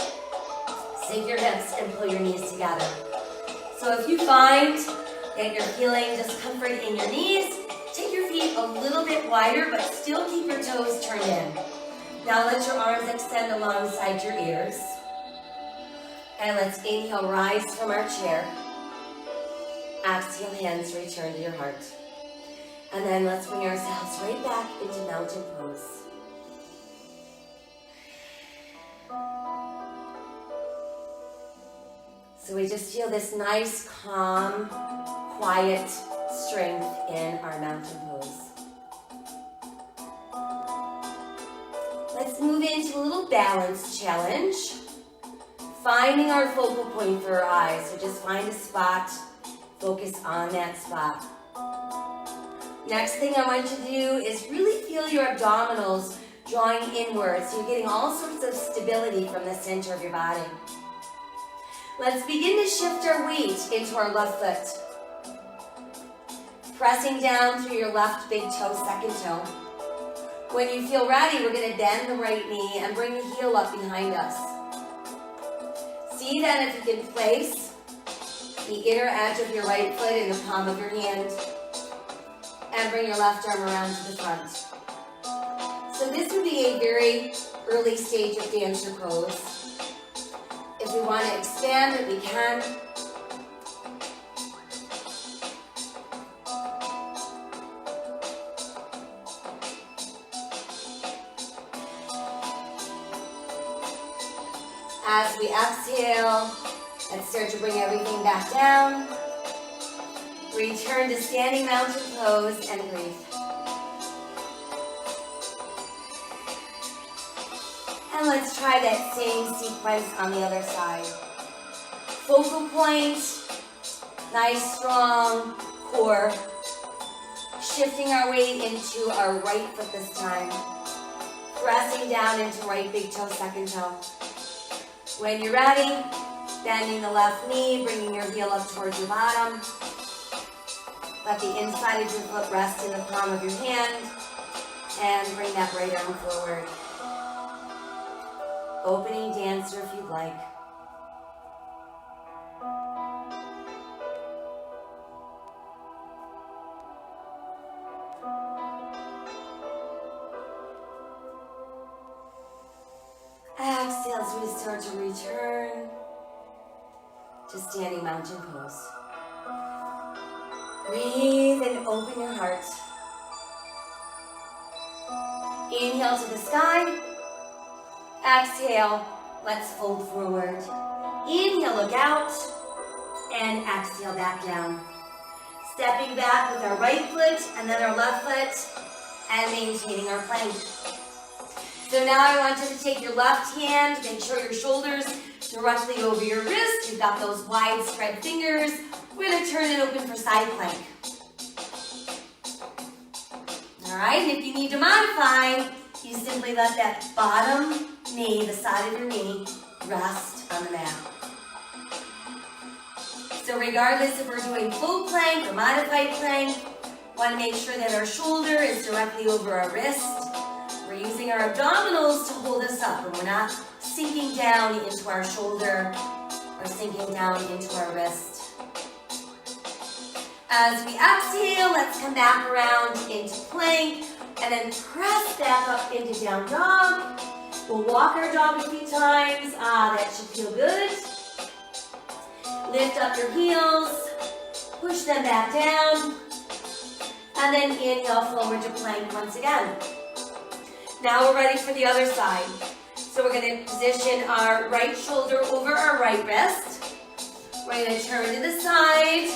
Sink your hips and pull your knees together. So if you find that you're feeling discomfort in your knees, take your feet a little bit wider, but still keep your toes turned in. Now let your arms extend alongside your ears. And let's inhale, rise from our chair. Exhale, hands return to your heart. And then let's bring ourselves right back into mountain pose. So we just feel this nice, calm, quiet strength in our mountain pose. Let's move into a little balance challenge. Finding our focal point for our eyes. So just find a spot, focus on that spot. Next thing I want you to do is really feel your abdominals drawing inwards. So you're getting all sorts of stability from the center of your body. Let's begin to shift our weight into our left foot. Pressing down through your left big toe, second toe. When you feel ready, we're going to bend the right knee and bring the heel up behind us. See then if you can place the inner edge of your right foot in the palm of your hand and bring your left arm around to the front. So this would be a very early stage of dancer pose. If we want to expand it, we can. As we exhale, let's start to bring everything back down. Return to standing mountain pose and breathe. And let's try that same sequence on the other side. Focal point, nice strong core. Shifting our weight into our right foot this time. Pressing down into right big toe, second toe. When you're ready, bending the left knee, bringing your heel up towards your bottom. Let the inside of your foot rest in the palm of your hand. And bring that right arm forward. Opening dancer if you'd like. Exhale as we start to return to standing mountain pose. Breathe and open your heart. Inhale to the sky. Exhale, let's fold forward. Inhale, look out. And exhale, back down. Stepping back with our right foot and then our left foot and maintaining our plank. So now I want you to take your left hand, make sure your shoulders directly over your wrist. You've got those wide spread fingers. We're going to turn it open for side plank. All right, and if you need to modify, you simply let that bottom knee, the side of your knee, rest on the mat. So regardless if we're doing full plank or modified plank, want to make sure that our shoulder is directly over our wrist. We're using our abdominals to hold us up, and we're not sinking down into our shoulder or sinking down into our wrist. As we exhale, let's come back around into plank, and then press back up into down dog. We'll walk our dog a few times. That should feel good. Lift up your heels. Push them back down. And then inhale forward to plank once again. Now we're ready for the other side. So we're going to position our right shoulder over our right wrist. We're going to turn to the side.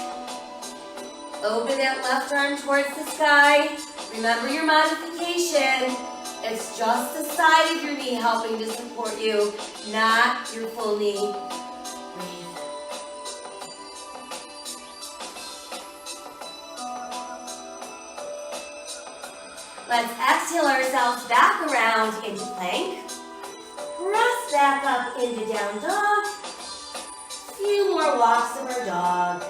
Open that left arm towards the sky. Remember your modification. It's just the side of your knee helping to support you, not your full knee. Breathe. Let's exhale ourselves back around into plank. Press back up into down dog. Few more walks of our dog.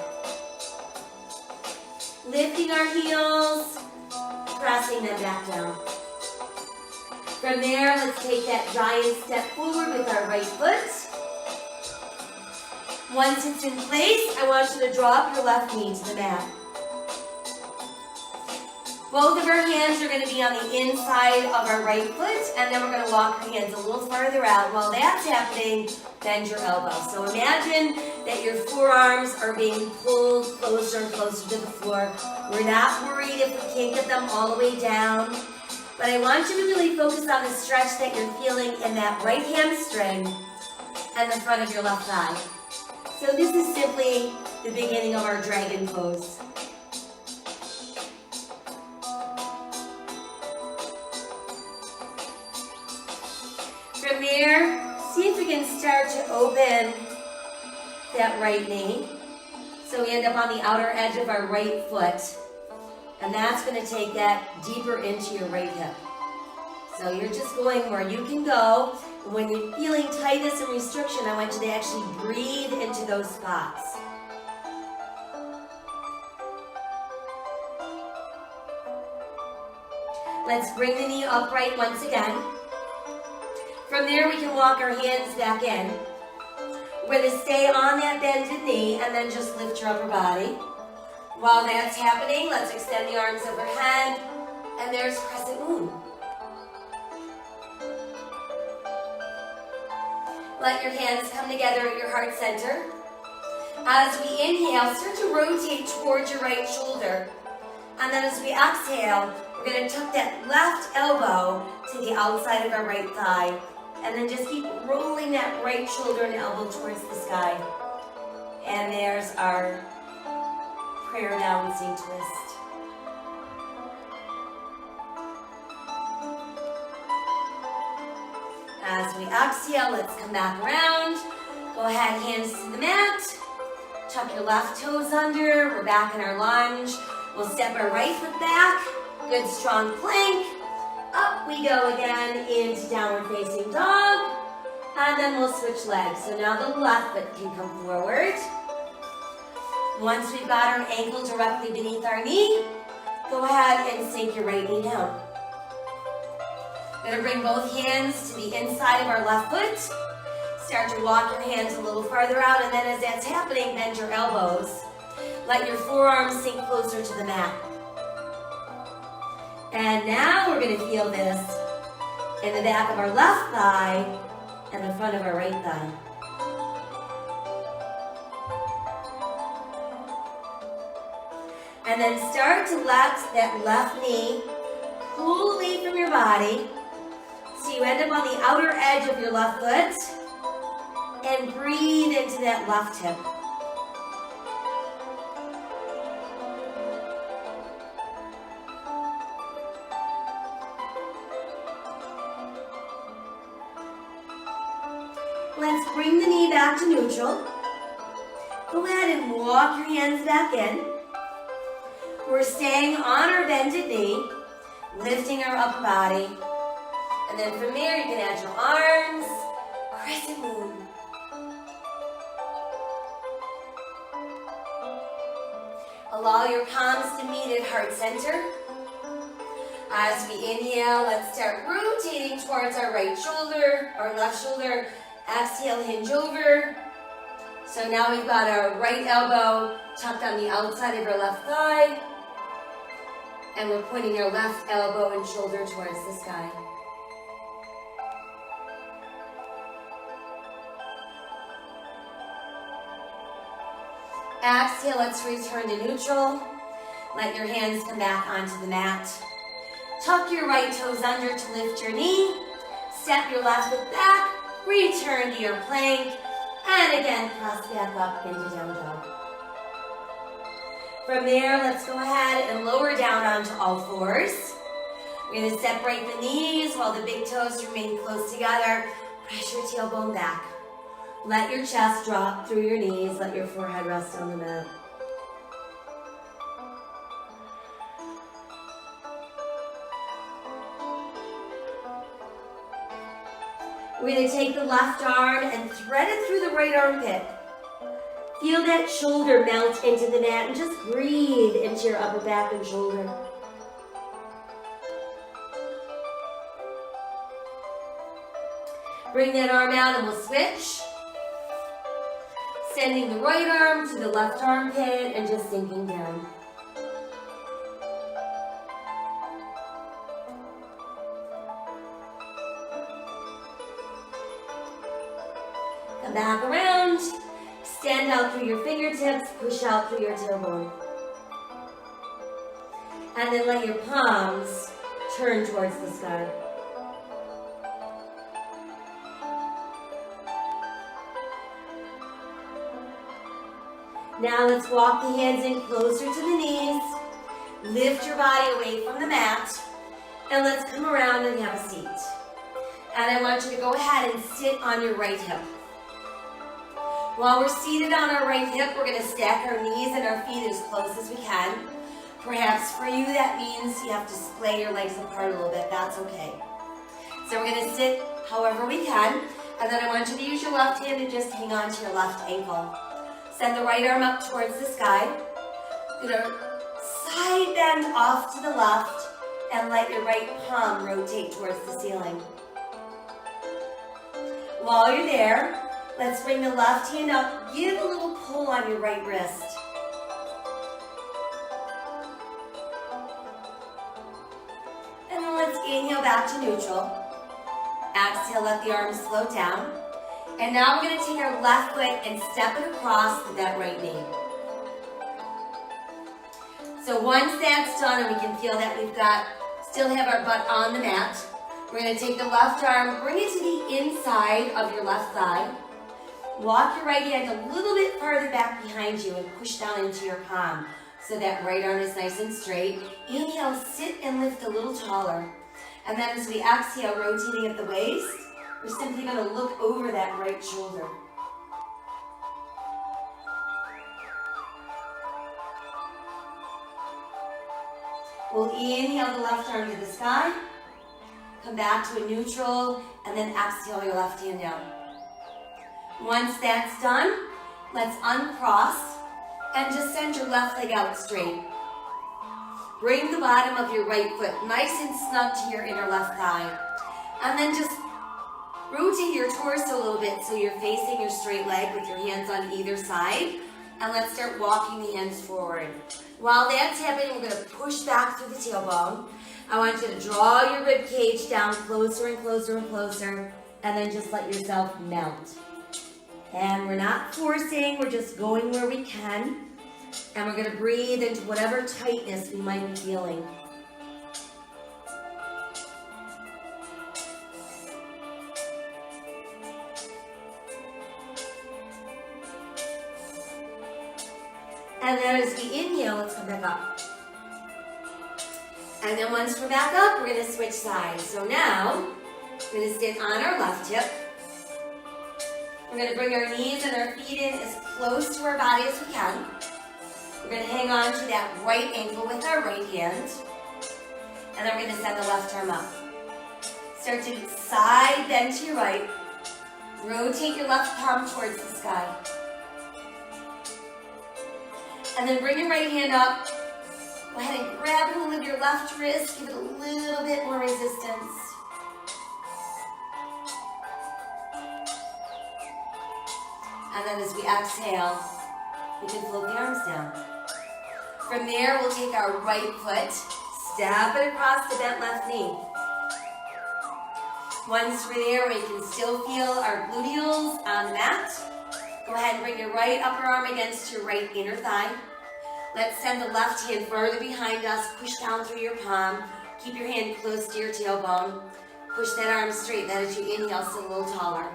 Lifting our heels, pressing them back down. From there, let's take that giant step forward with our right foot. Once it's in place, I want you to drop your left knee to the mat. Both of our hands are going to be on the inside of our right foot, and then we're going to walk our hands a little farther out. While that's happening, bend your elbow. So imagine that your forearms are being pulled closer and closer to the floor. We're not worried if we can't get them all the way down, but I want you to really focus on the stretch that you're feeling in that right hamstring and the front of your left thigh. So this is simply the beginning of our dragon pose. From there, see if we can start to open that right knee. So we end up on the outer edge of our right foot. And that's going to take that deeper into your right hip. So you're just going where you can go. And when you're feeling tightness and restriction, I want you to actually breathe into those spots. Let's bring the knee upright once again. From there, we can walk our hands back in. We're going to stay on that bended knee and then just lift your upper body. While that's happening, let's extend the arms overhead. And there's Crescent Moon. Let your hands come together at your heart center. As we inhale, start to rotate towards your right shoulder. And then as we exhale, we're going to tuck that left elbow to the outside of our right thigh. And then just keep rolling that right shoulder and elbow towards the sky. And there's our prayer balancing twist. As we exhale, let's come back around. Go ahead, hands to the mat. Tuck your left toes under. We're back in our lunge. We'll step our right foot back. Good strong plank. Up we go again into downward facing dog. And then we'll switch legs. So now the left foot can come forward. Once we've got our ankle directly beneath our knee, go ahead and sink your right knee down. We're going to bring both hands to the inside of our left foot. Start to walk your hands a little farther out, and then as that's happening, bend your elbows. Let your forearms sink closer to the mat. And now we're going to feel this in the back of our left thigh and the front of our right thigh. And then start to let that left knee pull away from your body. So you end up on the outer edge of your left foot. And breathe into that left hip. Let's bring the knee back to neutral. Go ahead and walk your hands back in. We're staying on our bended knee, lifting our upper body. And then from there, you can add your arms, crescent moon. Allow your palms to meet at heart center. As we inhale, let's start rotating towards our right shoulder, our left shoulder. Exhale, hinge over. So now we've got our right elbow tucked on the outside of our left thigh. And we're pointing our left elbow and shoulder towards the sky. Exhale, let's return to neutral. Let your hands come back onto the mat. Tuck your right toes under to lift your knee. Step your left foot back. Return to your plank. And again, press back up into down dog. From there, let's go ahead and lower down onto all fours. We're going to separate the knees while the big toes remain close together. Press your tailbone back. Let your chest drop through your knees. Let your forehead rest on the mat. We're going to take the left arm and thread it through the right armpit. Feel that shoulder melt into the mat and just breathe into your upper back and shoulder. Bring that arm out and we'll switch. Sending the right arm to the left armpit and just sinking down. Come back around. Stand out through your fingertips, push out through your tailbone. And then let your palms turn towards the sky. Now let's walk the hands in closer to the knees. Lift your body away from the mat. And let's come around and have a seat. And I want you to go ahead and sit on your right hip. While we're seated on our right hip, we're going to stack our knees and our feet as close as we can. Perhaps for you that means you have to splay your legs apart a little bit. That's okay. So we're going to sit however we can. And then I want you to use your left hand to just hang on to your left ankle. Send the right arm up towards the sky. You're going to side bend off to the left and let your right palm rotate towards the ceiling. While you're there, let's bring the left hand up. Give a little pull on your right wrist. And then let's inhale back to neutral. Exhale, let the arms slow down. And now we're going to take our left foot and step it across with that right knee. So once that's done and we can feel that we've still have our butt on the mat, we're going to take the left arm, bring it to the inside of your left thigh. Walk your right hand a little bit farther back behind you and push down into your palm so that right arm is nice and straight. Inhale, sit and lift a little taller. And then as we exhale, rotating at the waist, we're simply going to look over that right shoulder. We'll inhale the left arm to the sky, come back to a neutral, and then exhale your left hand down. Once that's done, let's uncross and just send your left leg out straight. Bring the bottom of your right foot nice and snug to your inner left thigh. And then just rotate your torso a little bit so you're facing your straight leg with your hands on either side. And let's start walking the hands forward. While that's happening, we're going to push back through the tailbone. I want you to draw your rib cage down closer and closer and closer. And then just let yourself melt. And we're not forcing, we're just going where we can. And we're going to breathe into whatever tightness we might be feeling. And then as we inhale, let's come back up. And then once we're back up, we're going to switch sides. So now, we're going to sit on our left hip. We're going to bring our knees and our feet in as close to our body as we can. We're going to hang on to that right ankle with our right hand. And then we're going to send the left arm up. Start to side bend to your right. Rotate your left palm towards the sky. And then bring your right hand up. Go ahead and grab hold of your left wrist. Give it a little bit more resistance. And then as we exhale, we can float the arms down. From there, we'll take our right foot, step it across the bent left knee. Once we're there, we can still feel our gluteals on the mat. Go ahead and bring your right upper arm against your right inner thigh. Let's send the left hand further behind us. Push down through your palm. Keep your hand close to your tailbone. Push that arm straight. Then as you inhale, sit a little taller.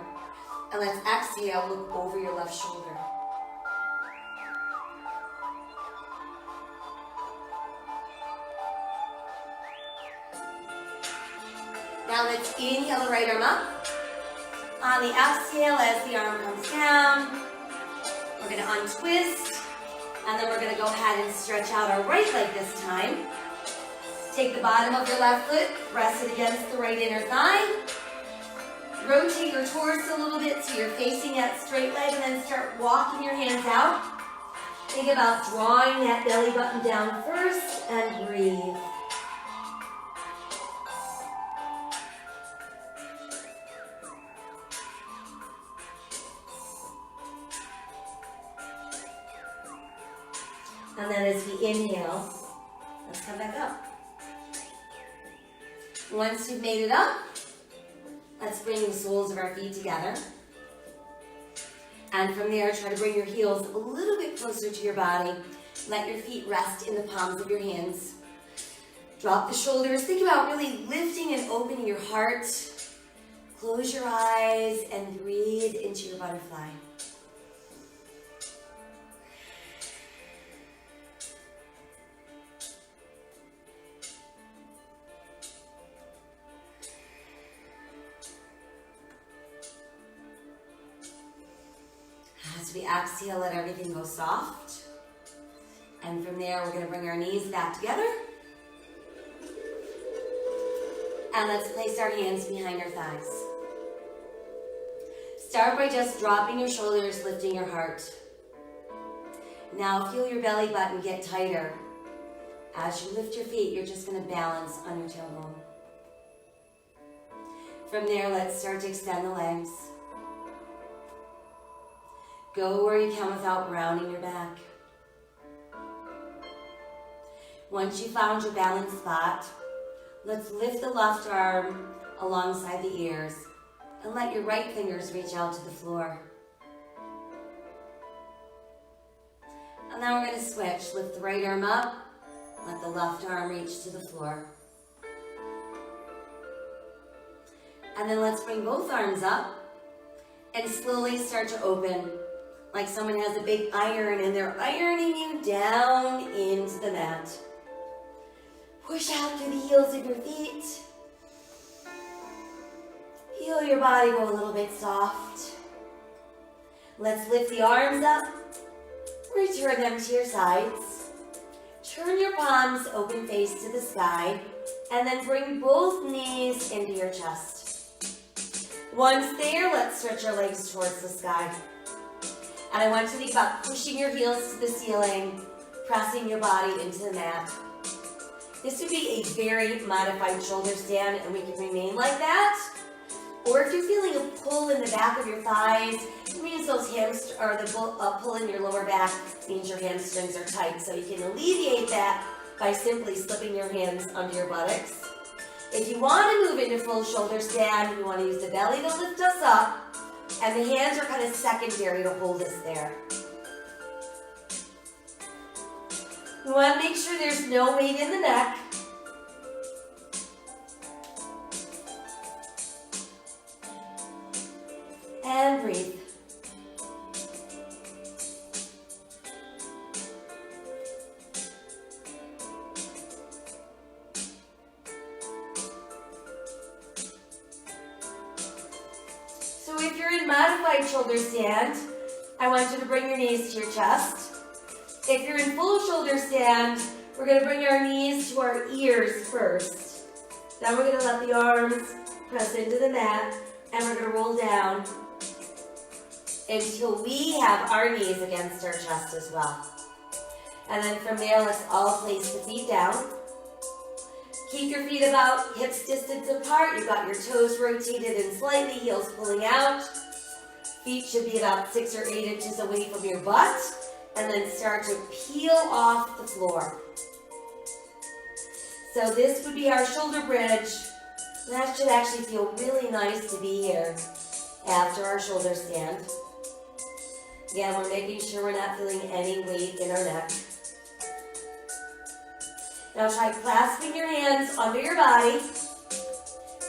And let's exhale, look over your left shoulder. Now let's inhale the right arm up. On the exhale, as the arm comes down, we're going to untwist. And then we're going to go ahead and stretch out our right leg this time. Take the bottom of your left foot, press it against the right inner thigh. Rotate your torso a little bit so you're facing that straight leg, and then start walking your hands out. Think about drawing that belly button down first and breathe. And then as we inhale, let's come back up. Once you've made it up, let's bring the soles of our feet together. And from there, try to bring your heels a little bit closer to your body. Let your feet rest in the palms of your hands. Drop the shoulders. Think about really lifting and opening your heart. Close your eyes and breathe into your butterfly. As we exhale, let everything go soft. And from there, we're going to bring our knees back together. And let's place our hands behind our thighs. Start by just dropping your shoulders, lifting your heart. Now feel your belly button get tighter. As you lift your feet, you're just going to balance on your tailbone. From there, let's start to extend the legs. Go where you can without rounding your back. Once you found your balance spot, let's lift the left arm alongside the ears and let your right fingers reach out to the floor. And now we're going to switch. Lift the right arm up, let the left arm reach to the floor. And then let's bring both arms up and slowly start to open. Like someone has a big iron and they're ironing you down into the mat. Push out through the heels of your feet. Feel your body go a little bit soft. Let's lift the arms up. Return them to your sides. Turn your palms open face to the sky. And then bring both knees into your chest. Once there, let's stretch our legs towards the sky. And I want you to think about pushing your heels to the ceiling, pressing your body into the mat. This would be a very modified shoulder stand, and we can remain like that. Or if you're feeling a pull in the back of your thighs, it means those pull in your lower back means your hamstrings are tight. So you can alleviate that by simply slipping your hands under your buttocks. If you want to move into full shoulder stand, you want to use the belly to lift us up. And the hands are kind of secondary to hold us there. We want to make sure there's no weight in the neck. And breathe. So if you're in modified shoulder stand, I want you to bring your knees to your chest. If you're in full shoulder stand, we're going to bring our knees to our ears first. Then we're going to let the arms press into the mat, and we're going to roll down until we have our knees against our chest as well. And then from there, let's all place the feet down. Keep your feet about hips distance apart. You've got your toes rotated and slightly, heels pulling out. Feet should be about 6 or 8 inches away from your butt. And then start to peel off the floor. So this would be our shoulder bridge. That should actually feel really nice to be here after our shoulder stand. Again, we're making sure we're not feeling any weight in our neck. Now try clasping your hands under your body.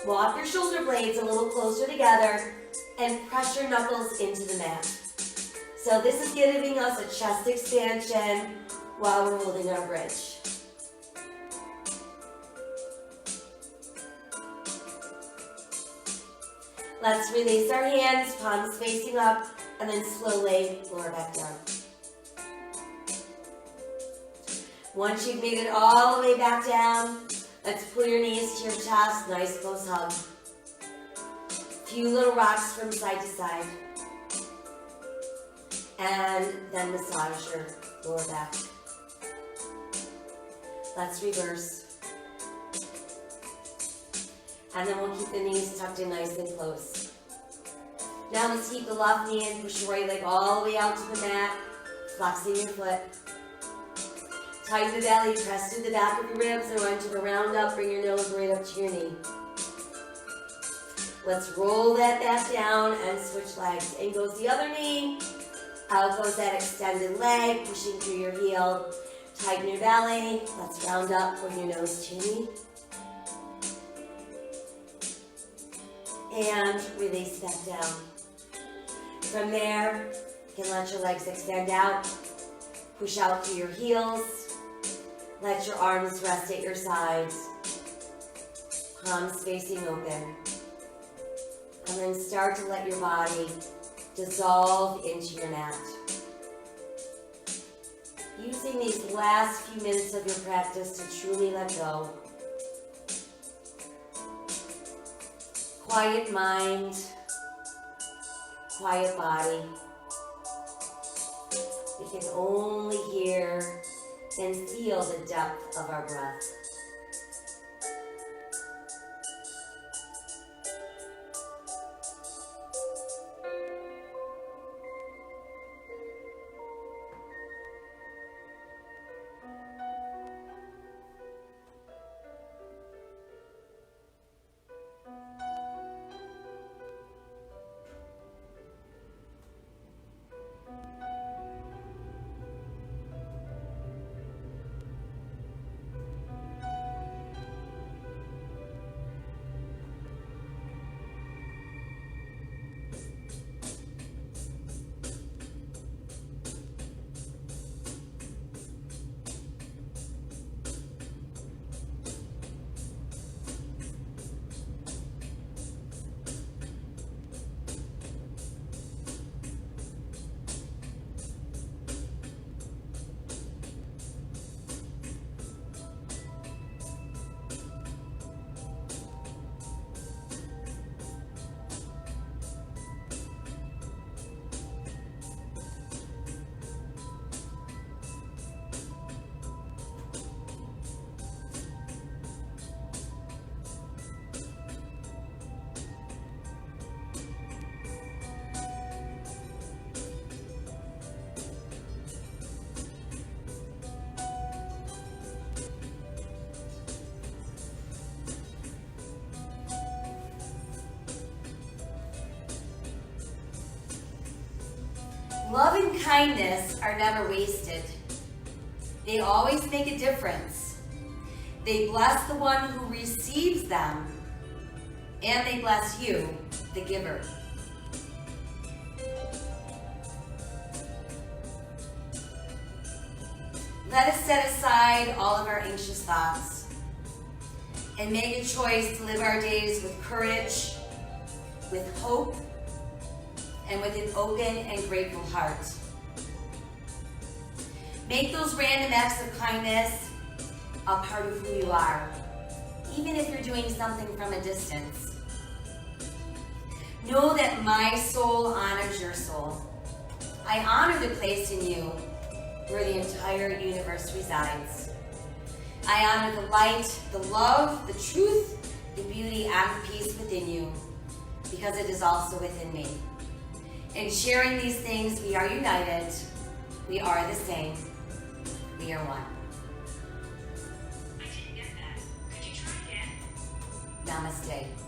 Walk your shoulder blades a little closer together and press your knuckles into the mat. So this is giving us a chest expansion while we're holding our bridge. Let's release our hands, palms facing up, and then slowly lower back down. Once you've made it all the way back down, let's pull your knees to your chest, nice close hug. Few little rocks from side to side. And then massage your lower back. Let's reverse. And then we'll keep the knees tucked in nice and close. Now let's keep the left knee in, push your right leg all the way out to the mat, flexing your foot. Tighten the belly, press through the back of your ribs, and want you to round up, bring your nose right up to your knee. Let's roll that back down and switch legs. In goes the other knee, out goes that extended leg, pushing through your heel. Tighten your belly, let's round up, bring your nose to your knee. And release back down. From there, you can let your legs extend out. Push out through your heels. Let your arms rest at your sides. Palms facing open. And then start to let your body dissolve into your mat. Using these last few minutes of your practice to truly let go. Quiet mind, quiet body. We can only hear and feel the depth of our breath. Love and kindness are never wasted. They always make a difference. They bless the one who receives them, and they bless you, the giver. Let us set aside all of our anxious thoughts and make a choice to live our days with courage, with hope, and with an open and grateful heart. Make those random acts of kindness a part of who you are, even if you're doing something from a distance. Know that my soul honors your soul. I honor the place in you where the entire universe resides. I honor the light, the love, the truth, the beauty, and the peace within you, because it is also within me. In sharing these things, we are united. We are the same. We are one. I didn't get that. Could you try again? Namaste.